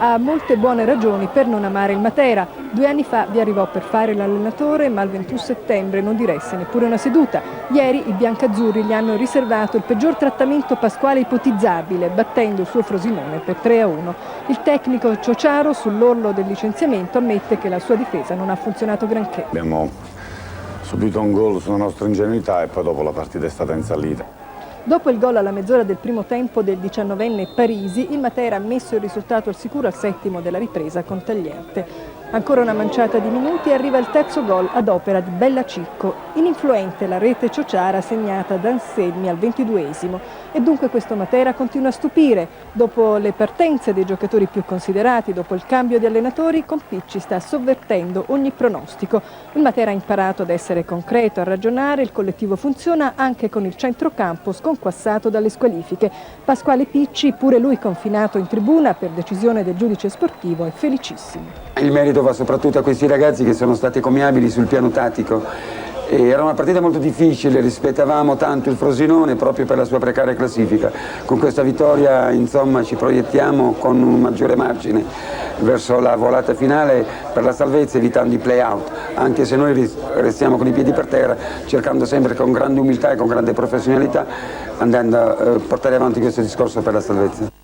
Ha molte buone ragioni per non amare il Matera. 2 anni fa vi arrivò per fare l'allenatore, ma il 21 settembre non diresse neppure una seduta. Ieri i biancazzurri gli hanno riservato il peggior trattamento pasquale ipotizzabile, battendo il suo Frosinone per 3-1. Il tecnico Ciociaro, sull'orlo del licenziamento, ammette che la sua difesa non ha funzionato granché. Abbiamo subito un gol sulla nostra ingenuità e poi dopo la partita è stata in salita. Dopo il gol alla mezz'ora del primo tempo del 19enne Parisi, il Matera ha messo il risultato al sicuro al 7° della ripresa con Tagliente. Ancora una manciata di minuti e arriva il terzo gol ad opera di Bella Cicco. Ininfluente la rete Ciociara segnata da Anselmi al 22esimo. E dunque questo Matera continua a stupire. Dopo le partenze dei giocatori più considerati, dopo il cambio di allenatori, con Picci sta sovvertendo ogni pronostico. Il Matera ha imparato ad essere concreto, a ragionare, il collettivo funziona anche con il centrocampo sconquassato dalle squalifiche. Pasquale Picci, pure lui confinato in tribuna per decisione del giudice sportivo, è felicissimo. Il merito va soprattutto a questi ragazzi che sono stati commiabili sul piano tattico. Era una partita molto difficile, rispettavamo tanto il Frosinone proprio per la sua precaria classifica. Con questa vittoria insomma ci proiettiamo con un maggiore margine verso la volata finale per la salvezza, evitando i play-out, anche se noi restiamo con i piedi per terra, cercando sempre con grande umiltà e con grande professionalità andando a portare avanti questo discorso per la salvezza.